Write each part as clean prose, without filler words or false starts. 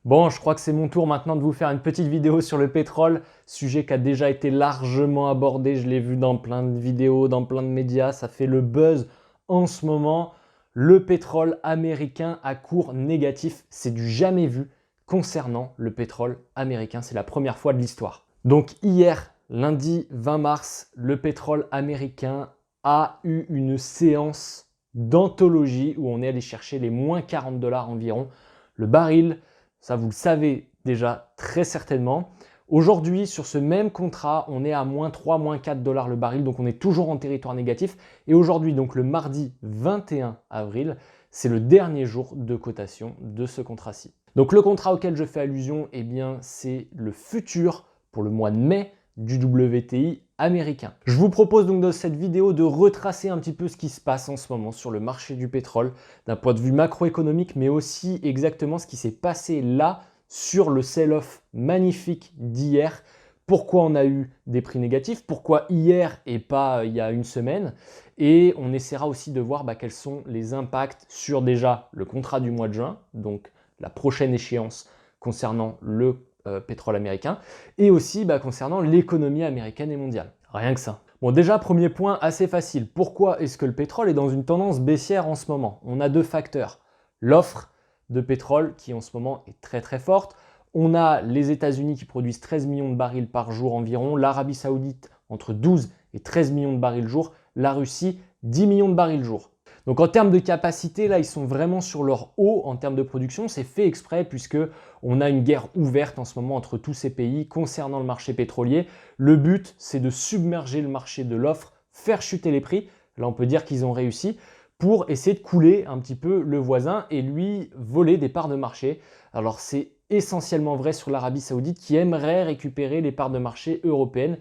Bon, je crois que c'est mon tour maintenant de vous faire une petite vidéo sur le pétrole, sujet qui a déjà été largement abordé, je l'ai vu dans plein de vidéos, dans plein de médias, ça fait le buzz en ce moment. Le pétrole américain à cours négatif, c'est du jamais vu concernant le pétrole américain, c'est la première fois de l'histoire. Donc hier, lundi 20 mars, le pétrole américain a eu une séance d'anthologie où on est allé chercher les moins 40 $ environ le baril. Ça, vous le savez déjà très certainement. Aujourd'hui, sur ce même contrat, on est à moins 3, moins 4 $ le baril, donc on est toujours en territoire négatif. Et aujourd'hui, donc le mardi 21 avril, c'est le dernier jour de cotation de ce contrat-ci. Donc le contrat auquel je fais allusion, eh bien, c'est le futur pour le mois de mai du WTI américain. Je vous propose donc dans cette vidéo de retracer un petit peu ce qui se passe en ce moment sur le marché du pétrole d'un point de vue macroéconomique, mais aussi exactement ce qui s'est passé là sur le sell-off magnifique d'hier. Pourquoi on a eu des prix négatifs, pourquoi hier et pas il y a une semaine, et on essaiera aussi de voir quels sont les impacts sur déjà le contrat du mois de juin, donc la prochaine échéance concernant le pétrole américain, et aussi concernant l'économie américaine et mondiale. Rien que ça. Bon, déjà, premier point assez facile. Pourquoi est-ce que le pétrole est dans une tendance baissière en ce moment? On a deux facteurs. L'offre de pétrole qui en ce moment est très très forte. On a les États-Unis qui produisent 13 millions de barils par jour environ, l'Arabie Saoudite entre 12 et 13 millions de barils jour, la Russie 10 millions de barils jour. Donc en termes de capacité, là, ils sont vraiment sur leur haut en termes de production. C'est fait exprès puisque on a une guerre ouverte en ce moment entre tous ces pays concernant le marché pétrolier. Le but, c'est de submerger le marché de l'offre, faire chuter les prix. Là, on peut dire qu'ils ont réussi pour essayer de couler un petit peu le voisin et lui voler des parts de marché. Alors c'est essentiellement vrai sur l'Arabie Saoudite qui aimerait récupérer les parts de marché européennes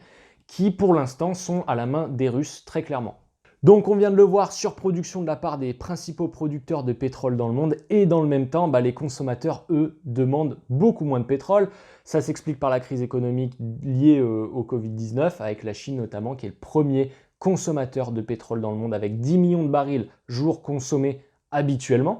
qui pour l'instant sont à la main des Russes très clairement. Donc on vient de le voir, surproduction de la part des principaux producteurs de pétrole dans le monde et dans le même temps, les consommateurs, eux, demandent beaucoup moins de pétrole. Ça s'explique par la crise économique liée au Covid-19, avec la Chine notamment, qui est le premier consommateur de pétrole dans le monde avec 10 millions de barils jour consommés habituellement,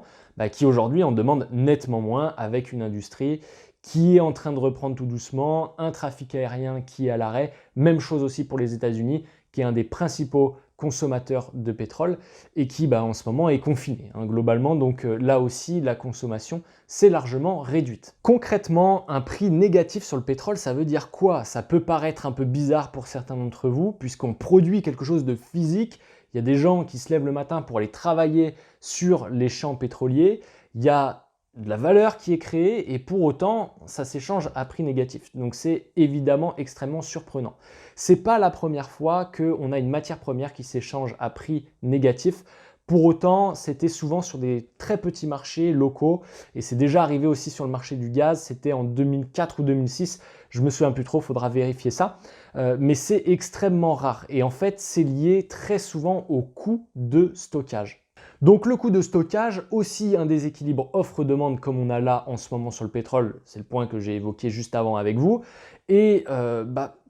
qui aujourd'hui en demande nettement moins avec une industrie qui est en train de reprendre tout doucement, un trafic aérien qui est à l'arrêt, même chose aussi pour les États-Unis, qui est un des principaux consommateurs de pétrole et qui en ce moment est confiné globalement. Donc là aussi, la consommation s'est largement réduite. Concrètement, un prix négatif sur le pétrole, ça veut dire quoi? Ça peut paraître un peu bizarre pour certains d'entre vous, puisqu'on produit quelque chose de physique. Il y a des gens qui se lèvent le matin pour aller travailler sur les champs pétroliers. Il y a de la valeur qui est créée et pour autant, ça s'échange à prix négatif. Donc c'est évidemment extrêmement surprenant. C'est pas la première fois qu'on a une matière première qui s'échange à prix négatif. Pour autant, c'était souvent sur des très petits marchés locaux et c'est déjà arrivé aussi sur le marché du gaz. C'était en 2004 ou 2006, je me souviens plus trop, faudra vérifier ça. Mais c'est extrêmement rare et en fait, c'est lié très souvent au coût de stockage. Donc le coût de stockage, aussi un déséquilibre offre-demande comme on a là en ce moment sur le pétrole, c'est le point que j'ai évoqué juste avant avec vous. Et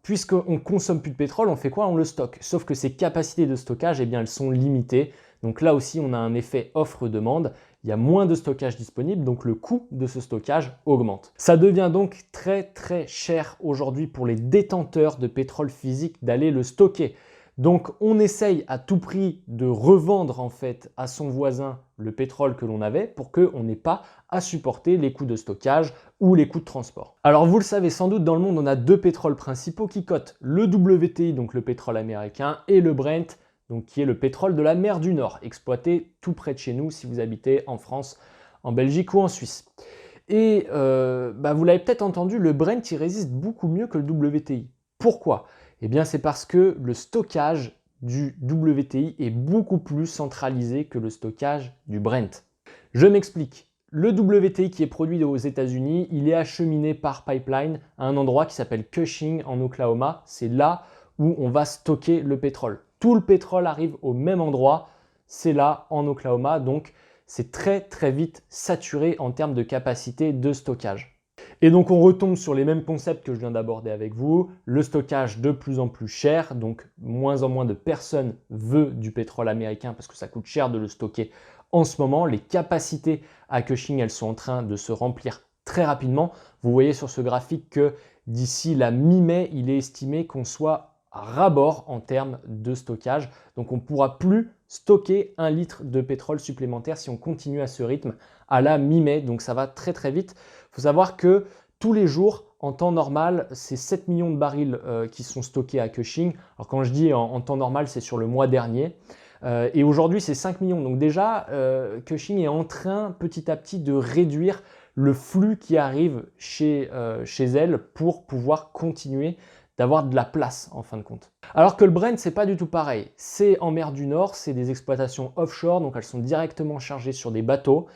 puisqu'on ne consomme plus de pétrole, on fait quoi? On le stocke. Sauf que ces capacités de stockage, elles sont limitées. Donc là aussi, on a un effet offre-demande. Il y a moins de stockage disponible, donc le coût de ce stockage augmente. Ça devient donc très très cher aujourd'hui pour les détenteurs de pétrole physique d'aller le stocker. Donc on essaye à tout prix de revendre en fait à son voisin le pétrole que l'on avait pour qu'on n'ait pas à supporter les coûts de stockage ou les coûts de transport. Alors vous le savez sans doute, dans le monde on a deux pétroles principaux qui cotent, le WTI, donc le pétrole américain, et le Brent, donc qui est le pétrole de la mer du Nord, exploité tout près de chez nous si vous habitez en France, en Belgique ou en Suisse. Et vous l'avez peut-être entendu, le Brent il résiste beaucoup mieux que le WTI. Pourquoi? Eh bien, c'est parce que le stockage du WTI est beaucoup plus centralisé que le stockage du Brent. Je m'explique. Le WTI qui est produit aux États-Unis, il est acheminé par pipeline à un endroit qui s'appelle Cushing en Oklahoma. C'est là où on va stocker le pétrole. Tout le pétrole arrive au même endroit, c'est là en Oklahoma, donc c'est très très vite saturé en termes de capacité de stockage. Et donc on retombe sur les mêmes concepts que je viens d'aborder avec vous, le stockage de plus en plus cher, donc moins en moins de personnes veulent du pétrole américain parce que ça coûte cher de le stocker en ce moment. Les capacités à Cushing, elles sont en train de se remplir très rapidement. Vous voyez sur ce graphique que d'ici la mi-mai, il est estimé qu'on soit à ras-bord en termes de stockage. Donc on ne pourra plus stocker 1 litre de pétrole supplémentaire si on continue à ce rythme à la mi-mai. Donc ça va très très vite. Il faut savoir que tous les jours, en temps normal, c'est 7 millions de barils qui sont stockés à Cushing. Alors quand je dis en temps normal, c'est sur le mois dernier. Et aujourd'hui, c'est 5 millions. Donc déjà, Cushing est en train petit à petit de réduire le flux qui arrive chez elle pour pouvoir continuer d'avoir de la place en fin de compte. Alors que le Brent, c'est pas du tout pareil. C'est en mer du Nord, c'est des exploitations offshore, donc elles sont directement chargées sur des bateaux.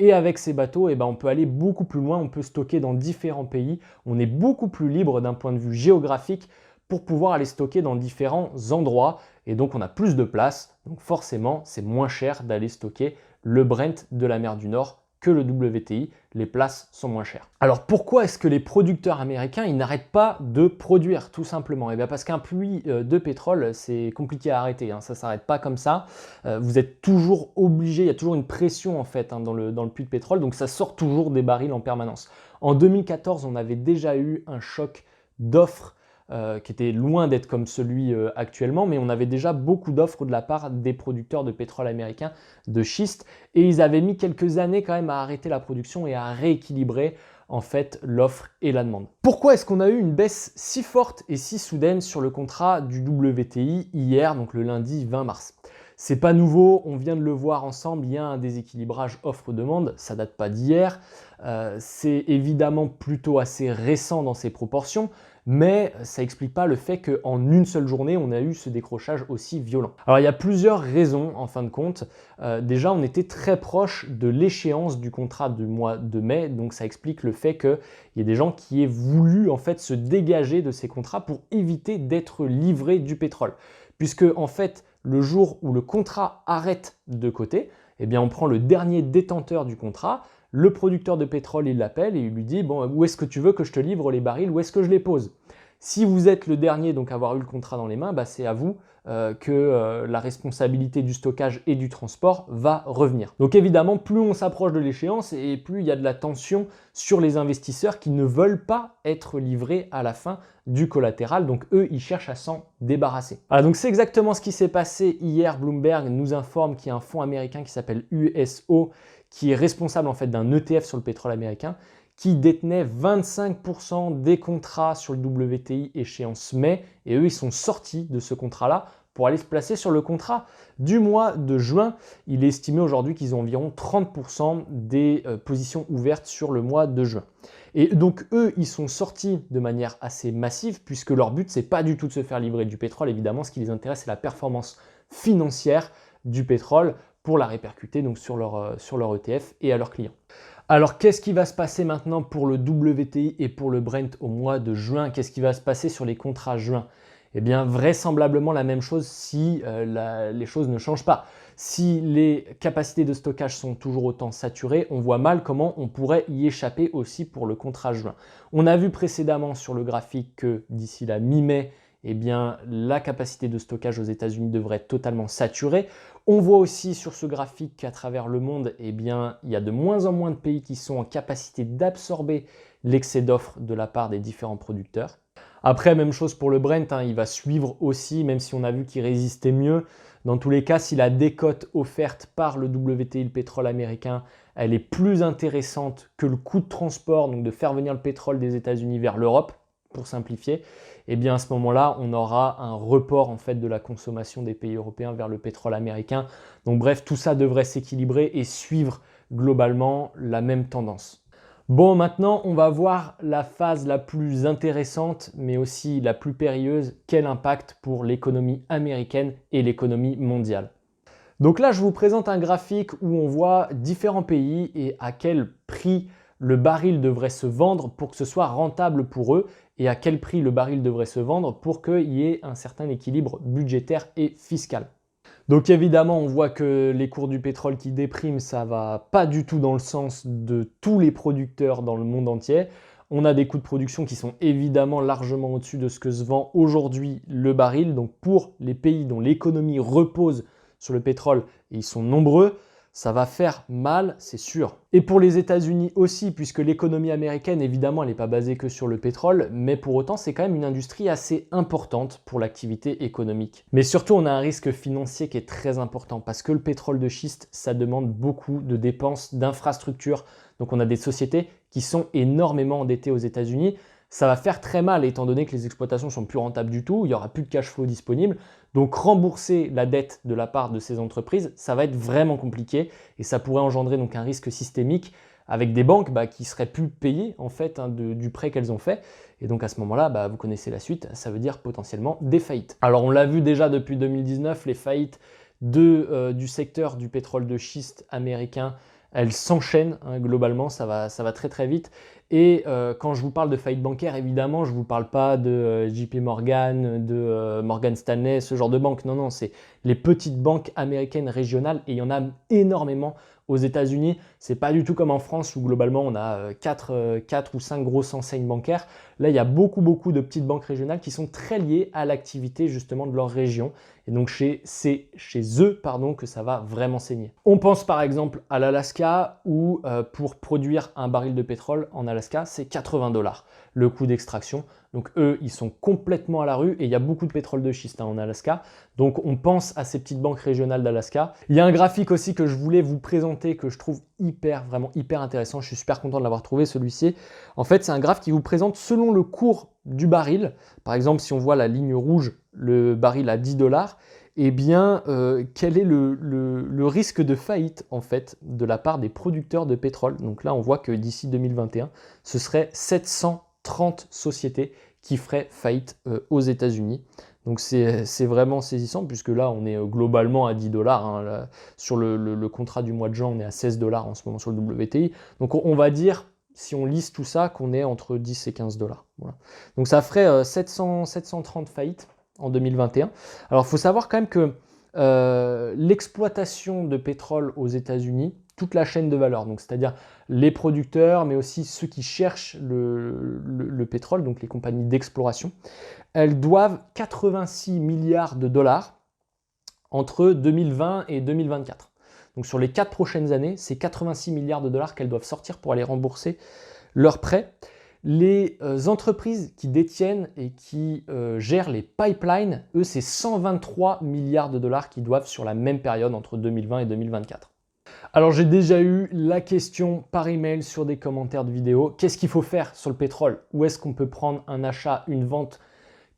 Et avec ces bateaux, on peut aller beaucoup plus loin, on peut stocker dans différents pays. On est beaucoup plus libre d'un point de vue géographique pour pouvoir aller stocker dans différents endroits. Et donc on a plus de place, donc forcément c'est moins cher d'aller stocker le Brent de la mer du Nord que le WTI, les places sont moins chères. Alors pourquoi est-ce que les producteurs américains ils n'arrêtent pas de produire tout simplement? Parce qu'un puits de pétrole c'est compliqué à arrêter, ça ne s'arrête pas comme ça. Vous êtes toujours obligé, il y a toujours une pression en fait dans le puits de pétrole, donc ça sort toujours des barils en permanence. En 2014 on avait déjà eu un choc d'offres qui était loin d'être comme celui actuellement, mais on avait déjà beaucoup d'offres de la part des producteurs de pétrole américains de schiste, et ils avaient mis quelques années quand même à arrêter la production et à rééquilibrer en fait l'offre et la demande. Pourquoi est-ce qu'on a eu une baisse si forte et si soudaine sur le contrat du WTI hier, donc le lundi 20 mars? C'est pas nouveau, on vient de le voir ensemble, il y a un déséquilibrage offre-demande, ça date pas d'hier, c'est évidemment plutôt assez récent dans ses proportions, mais ça n'explique pas le fait qu'en une seule journée, on a eu ce décrochage aussi violent. Alors il y a plusieurs raisons en fin de compte. Déjà, on était très proche de l'échéance du contrat du mois de mai, donc ça explique le fait qu'il y ait des gens qui aient voulu en fait se dégager de ces contrats pour éviter d'être livrés du pétrole. Puisque en fait, le jour où le contrat arrête de côté, on prend le dernier détenteur du contrat, le producteur de pétrole, il l'appelle et il lui dit « Bon, où est-ce que tu veux que je te livre les barils? Où est-ce que je les pose ?» Si vous êtes le dernier donc à avoir eu le contrat dans les mains, c'est à vous que la responsabilité du stockage et du transport va revenir. Donc évidemment, plus on s'approche de l'échéance et plus il y a de la tension sur les investisseurs qui ne veulent pas être livrés à la fin du collatéral. Donc eux, ils cherchent à s'en débarrasser. Voilà, donc c'est exactement ce qui s'est passé hier. Bloomberg nous informe qu'il y a un fonds américain qui s'appelle USO qui est responsable en fait d'un ETF sur le pétrole américain qui détenait 25% des contrats sur le WTI échéance mai, et eux ils sont sortis de ce contrat-là pour aller se placer sur le contrat du mois de juin. Il est estimé aujourd'hui qu'ils ont environ 30% des positions ouvertes sur le mois de juin. Et donc eux, ils sont sortis de manière assez massive puisque leur but, c'est pas du tout de se faire livrer du pétrole. Évidemment, ce qui les intéresse, c'est la performance financière du pétrole pour la répercuter donc sur leur ETF et à leurs clients. Alors, qu'est-ce qui va se passer maintenant pour le WTI et pour le Brent au mois de juin? Qu'est-ce qui va se passer sur les contrats juin? Vraisemblablement la même chose si les choses ne changent pas. Si les capacités de stockage sont toujours autant saturées, on voit mal comment on pourrait y échapper aussi pour le contrat juin. On a vu précédemment sur le graphique que d'ici la mi-mai, la capacité de stockage aux États-Unis devrait être totalement saturée. On voit aussi sur ce graphique qu'à travers le monde, il y a de moins en moins de pays qui sont en capacité d'absorber l'excès d'offres de la part des différents producteurs. Après, même chose pour le Brent, il va suivre aussi, même si on a vu qu'il résistait mieux. Dans tous les cas, si la décote offerte par le WTI, le pétrole américain, elle est plus intéressante que le coût de transport, donc de faire venir le pétrole des États-Unis vers l'Europe, pour simplifier, à ce moment-là, on aura un report en fait de la consommation des pays européens vers le pétrole américain. Donc bref, tout ça devrait s'équilibrer et suivre globalement la même tendance. Bon, maintenant, on va voir la phase la plus intéressante, mais aussi la plus périlleuse. Quel impact pour l'économie américaine et l'économie mondiale? Donc là, je vous présente un graphique où on voit différents pays et à quel prix le baril devrait se vendre pour que ce soit rentable pour eux et à quel prix le baril devrait se vendre pour qu'il y ait un certain équilibre budgétaire et fiscal. Donc évidemment, on voit que les cours du pétrole qui dépriment, ça va pas du tout dans le sens de tous les producteurs dans le monde entier. On a des coûts de production qui sont évidemment largement au-dessus de ce que se vend aujourd'hui le baril. Donc pour les pays dont l'économie repose sur le pétrole, et ils sont nombreux, ça va faire mal, c'est sûr. Et pour les États-Unis aussi, puisque l'économie américaine, évidemment, elle n'est pas basée que sur le pétrole, mais pour autant, c'est quand même une industrie assez importante pour l'activité économique. Mais surtout, on a un risque financier qui est très important, parce que le pétrole de schiste, ça demande beaucoup de dépenses d'infrastructures. Donc on a des sociétés qui sont énormément endettées aux États-Unis. Ça va faire très mal étant donné que les exploitations sont plus rentables du tout, il n'y aura plus de cash flow disponible. Donc rembourser la dette de la part de ces entreprises, ça va être vraiment compliqué et ça pourrait engendrer donc un risque systémique avec des banques qui seraient plus payées en fait du prêt qu'elles ont fait. Et donc à ce moment-là, vous connaissez la suite, ça veut dire potentiellement des faillites. Alors on l'a vu déjà depuis 2019, les faillites du secteur du pétrole de schiste américain, elles s'enchaînent globalement, ça va très très vite. Et quand je vous parle de faillite bancaire, évidemment, je ne vous parle pas de JP Morgan, de Morgan Stanley, ce genre de banque. Non, non, c'est les petites banques américaines régionales et il y en a énormément aux États-Unis. C'est pas du tout comme en France où globalement on a 4 ou 5 grosses enseignes bancaires. Là, il y a beaucoup de petites banques régionales qui sont très liées à l'activité justement de leur région. Et donc c'est chez eux que ça va vraiment saigner. On pense par exemple à l'Alaska où pour produire un baril de pétrole en Alaska, c'est 80 $ le coût d'extraction. Donc eux, ils sont complètement à la rue et il y a beaucoup de pétrole de schiste en Alaska. Donc on pense à ces petites banques régionales d'Alaska. Il y a un graphique aussi que je voulais vous présenter que je trouve vraiment hyper intéressant. Je suis super content de l'avoir trouvé celui-ci. En fait, c'est un graphe qui vous présente selon le cours du baril. Par exemple, si on voit la ligne rouge, le baril à 10 $, eh bien, quel est le risque de faillite en fait de la part des producteurs de pétrole. Donc là, on voit que d'ici 2021, ce serait 730 sociétés qui feraient faillite aux États-Unis. Donc c'est vraiment saisissant puisque là, on est globalement à 10 $. Là, sur le contrat du mois de juin, on est à 16 $ en ce moment sur le WTI. Donc on va dire, si on lisse tout ça, qu'on est entre 10 et 15 $. Voilà. Donc ça ferait 730 faillites en 2021. Alors, il faut savoir quand même que l'exploitation de pétrole aux États-Unis, toute la chaîne de valeur, donc c'est-à-dire les producteurs, mais aussi ceux qui cherchent le pétrole, donc les compagnies d'exploration, elles doivent 86 milliards de dollars entre 2020 et 2024. Donc sur les 4 prochaines années, c'est 86 milliards de dollars qu'elles doivent sortir pour aller rembourser leurs prêts. Les entreprises qui détiennent et qui gèrent les pipelines, eux, c'est 123 milliards de dollars qu'ils doivent sur la même période entre 2020 et 2024. Alors j'ai déjà eu la question par email sur des commentaires de vidéos. Qu'est-ce qu'il faut faire sur le pétrole? Où est-ce qu'on peut prendre un achat, une vente?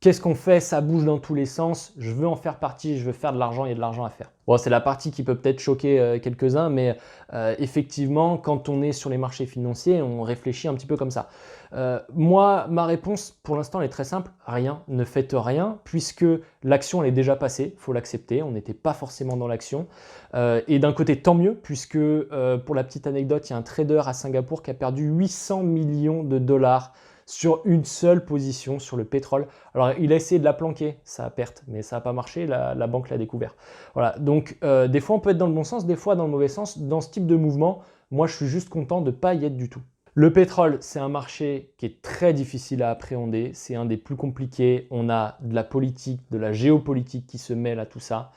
Qu'est-ce qu'on fait? Ça bouge dans tous les sens. Je veux en faire partie, je veux faire de l'argent, il y a de l'argent à faire. Bon, c'est la partie qui peut peut-être choquer quelques-uns, mais effectivement, quand on est sur les marchés financiers, on réfléchit un petit peu comme ça. Moi, ma réponse pour l'instant, elle est très simple. Rien, ne faites rien, puisque l'action, elle est déjà passée, il faut l'accepter. On n'était pas forcément dans l'action. Et d'un côté, tant mieux, puisque pour la petite anecdote, il y a un trader à Singapour qui a perdu 800 millions de dollars sur une seule position sur le pétrole. Alors, il a essayé de la planquer, ça a perte, mais ça n'a pas marché, la banque l'a découvert. Voilà, donc des fois, on peut être dans le bon sens, des fois dans le mauvais sens. Dans ce type de mouvement, moi, je suis juste content de ne pas y être du tout. Le pétrole, c'est un marché qui est très difficile à appréhender, c'est un des plus compliqués. On a de la politique, de la géopolitique qui se mêle à tout ça.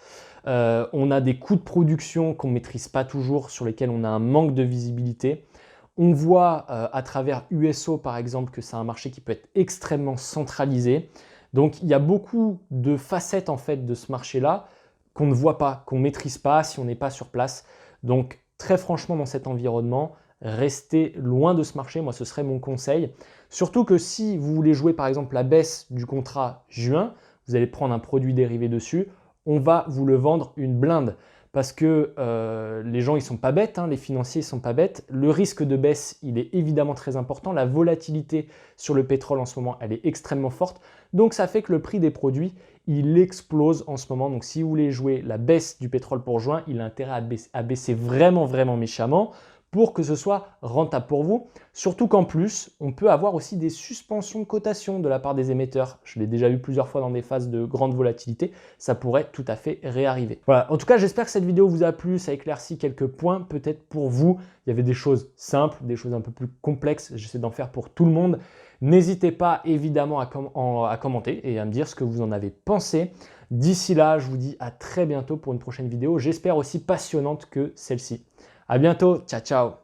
On a des coûts de production qu'on ne maîtrise pas toujours, sur lesquels on a un manque de visibilité. On voit à travers USO par exemple que c'est un marché qui peut être extrêmement centralisé. Donc il y a beaucoup de facettes en fait de ce marché-là qu'on ne voit pas, qu'on ne maîtrise pas si on n'est pas sur place. Donc très franchement dans cet environnement, restez loin de ce marché, moi ce serait mon conseil. Surtout que si vous voulez jouer par exemple la baisse du contrat juin, vous allez prendre un produit dérivé dessus, on va vous le vendre une blinde. Parce que les gens, ils sont pas bêtes, les financiers, ils sont pas bêtes. Le risque de baisse, il est évidemment très important. La volatilité sur le pétrole en ce moment, elle est extrêmement forte. Donc, ça fait que le prix des produits, il explose en ce moment. Donc, si vous voulez jouer la baisse du pétrole pour juin, il a intérêt à baisser vraiment méchamment pour que ce soit rentable pour vous. Surtout qu'en plus, on peut avoir aussi des suspensions de cotation de la part des émetteurs. Je l'ai déjà vu plusieurs fois dans des phases de grande volatilité. Ça pourrait tout à fait réarriver. Voilà, en tout cas, j'espère que cette vidéo vous a plu. Ça éclaircit quelques points peut-être pour vous. Il y avait des choses simples, des choses un peu plus complexes. J'essaie d'en faire pour tout le monde. N'hésitez pas évidemment à commenter et à me dire ce que vous en avez pensé. D'ici là, je vous dis à très bientôt pour une prochaine vidéo. J'espère aussi passionnante que celle-ci. À bientôt, ciao ciao.